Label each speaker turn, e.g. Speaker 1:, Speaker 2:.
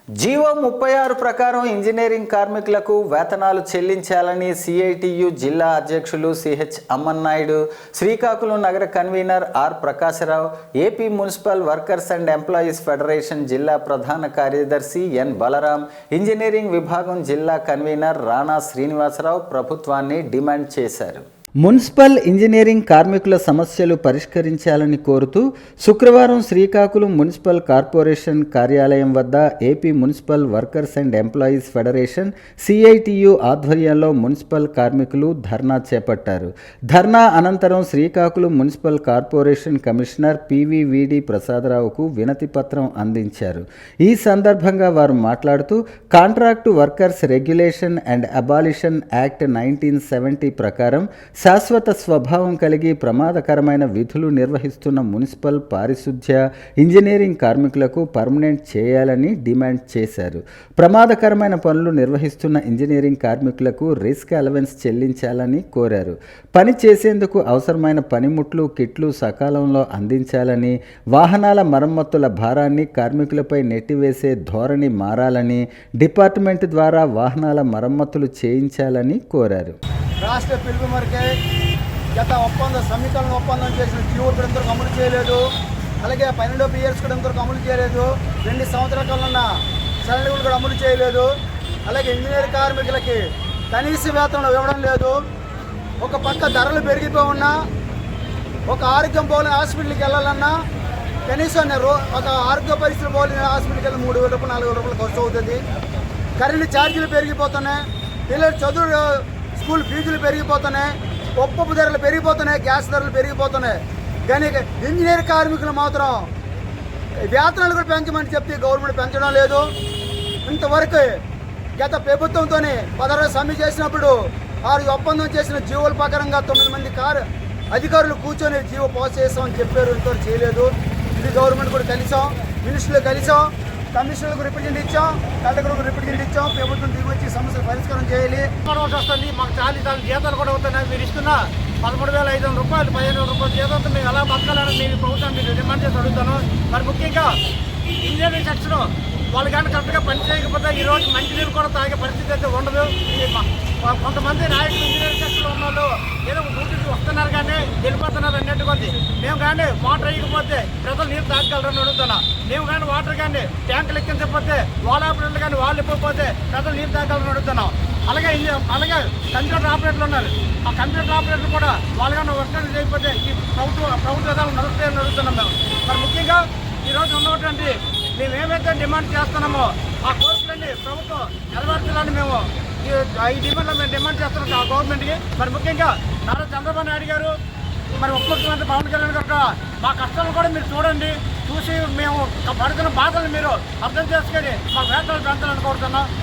Speaker 1: GO 36 ప్రకారం engineering కార్మికులకు వేతనాలు చెల్లించాలని సిఐటియు జిల్లా అధ్యక్షులు సిహెచ్ అమ్మన్నాయుడు, శ్రీకాకుళం నగర convenor R Prakasarao, AP municipal workers and employees federation జిల్లా ప్రధాన కార్యదర్శి ఎన్ బలరాం, ఇంజనీరింగ్ విభాగం జిల్లా కన్వీనర్ రాణా శ్రీనివాసరావు ప్రభుత్వాన్ని డిమాండ్ చేశారు. మున్సిపల్ ఇంజనీరింగ్ కార్మికుల సమస్యలు పరిష్కరించాలని కోరుతూ శుక్రవారం శ్రీకాకుళం మున్సిపల్ కార్పొరేషన్ కార్యాలయం వద్ద AP municipal workers and employees federation CITU ఆధ్వర్యంలో మున్సిపల్ కార్మికులు ధర్నా చేపట్టారు. ధర్నా అనంతరం Srikakulam municipal corporation commissioner PVVD ప్రసాదరావుకు వినతి పత్రం అందించారు. ఈ సందర్భంగా వారు మాట్లాడుతూ contract workers regulation and abolition act 1970 ప్రకారం శాశ్వత స్వభావం కలిగి ప్రమాదకరమైన విధులు నిర్వహిస్తున్న మున్సిపల్ పారిశుధ్య ఇంజనీరింగ్ కార్మికులకు పర్మనెంట్ చేయాలని డిమాండ్ చేశారు. ప్రమాదకరమైన పనులు నిర్వహిస్తున్న ఇంజనీరింగ్ కార్మికులకు రిస్క్ అలవెన్స్ చెల్లించాలని కోరారు. పని చేసేందుకు అవసరమైన పనిముట్లు, కిట్లు సకాలంలో అందించాలని, వాహనాల మరమ్మతుల భారాన్ని కార్మికులపై నెట్టివేసే ధోరణి మారాలని, డిపార్ట్మెంట్ ద్వారా వాహనాల మరమ్మతులు చేయించాలని కోరారు.
Speaker 2: రాష్ట్ర పిలుపు మేరకే గత సమీకరణ ఒప్పందం చేసిన జీవో కూడా ఇంతవరకు అమలు చేయలేదు. అలాగే 12 PRs కూడా ఇంతవరకు అమలు చేయలేదు. 2 సంవత్సరాల కాలం ఉన్న సరళిగులు కూడా అమలు చేయలేదు. అలాగే ఇంజనీర్ కార్మికులకి కనీస వేతనం ఇవ్వడం లేదు. ఒక పక్క ధరలు పెరిగిపోయి ఉన్నా, ఒక ఆరోగ్యం పోలిన హాస్పిటల్కి వెళ్ళాలన్నా కనీసం ఒక ఆరోగ్య పరిస్థితులు పోలిన హాస్పిటల్కి వెళ్ళి 3,000 రూపాయలు 4,000 రూపాయలు ఖర్చు అవుతుంది. కరెంటు ఛార్జీలు పెరిగిపోతున్నాయి. పిల్లలు చదువు స్కూల్ ఫీజులు పెరిగిపోతున్నాయి. పప్పు ధరలు పెరిగిపోతున్నాయి. గ్యాస్ ధరలు పెరిగిపోతున్నాయి. కానీ ఇంజనీర్ కార్మికులు మాత్రం వేతనాలు కూడా పెంచమని చెప్తే గవర్నమెంట్ పెంచడం లేదు. ఇంతవరకు గత ప్రభుత్వంతోనే 16 సమ్మె చేసినప్పుడు వారు ఒప్పందం చేసిన జీవోల ప్రకారంగా 9 మంది అధికారులు కూర్చొని జీవో పాస్ చేస్తామని చెప్పారు. ఇంతవరకు చేయలేదు. ఇది గవర్నమెంట్ కూడా కలిసాం, మినిస్టర్లు కలిసాం, కమిషనర్లకు రిప్రజెంట్ ఇచ్చాం, కలెక్టర్లకు రిప్రజెంట్ ఇచ్చాం. ప్రభుత్వం దిగి వచ్చి సమస్యలు పరిష్కారం చేయాలి.
Speaker 3: వస్తుంది మాకు చాలా జీతాలు కూడా అవుతున్నాయి. మీరు ఇస్తున్న 13,500 రూపాయలు 15,000 రూపాయలు జీతంతో మేము ఎలా బతకాలని మీరు ప్రభుత్వం మీరు డిమాండ్ చేసి అడుగుతాను. మరి ముఖ్యంగా ఇంజనీరింగ్ సెక్షన్ వాళ్ళు కానీ కరెక్ట్గా పని చేయకపోతే ఈరోజు మంచినీరు కూడా తాగే పరిస్థితి అయితే ఉండదు. కొంతమంది నాయకులు ఇంజనీరింగ్ సెక్షన్లో ఉన్న వాళ్ళు ఏదో డ్యూటీకి వస్తున్నారు కానీ వెళ్ళిపోతున్నారు అన్నట్టు కొద్ది. మేము కానీ వాటర్ వేయకపోతే ప్రజలు నీరు తాగలరని అడుగుతున్నా. మేము కానీ వాటర్ కానీ ట్యాంకులు ఎక్కించకపోతే వాల్ ఆపరేటర్లు కానీ వాళ్ళు ఇవ్వకపోతే ప్రజలు నీరు తాగలరని అడుగుతున్నాం. అలాగే కంప్యూటర్ ఆపరేటర్లు ఉన్నారు. ఆ కంప్యూటర్ ఆపరేటర్లు కూడా వాళ్ళు కానీ వర్క్ చేయకపోతే ఈ ప్రభుత్వ విధాలు నడుస్తాయని అడుగుతున్నాం మేము. మరి ముఖ్యంగా ఈరోజు ఉన్నటువంటి మేము ఏమైతే డిమాండ్ చేస్తున్నామో ఆ కోర్సులన్నీ ప్రభుత్వం నెరవేర్చాలని మేము ఈ డిమాండ్లో మేము డిమాండ్ చేస్తున్నాం ఆ గవర్నమెంట్కి. మరి ముఖ్యంగా నారా చంద్రబాబు నాయుడు గారు, మరి ఉప ముఖ్యమంత్రి పవన్ కళ్యాణ్ గారు మా కష్టాలను కూడా మీరు చూడండి. చూసి మేము పడుతున్న బాధలు మీరు అర్థం చేసుకొని మా వేతనాలు పెంచాలని కోరుతున్నాం.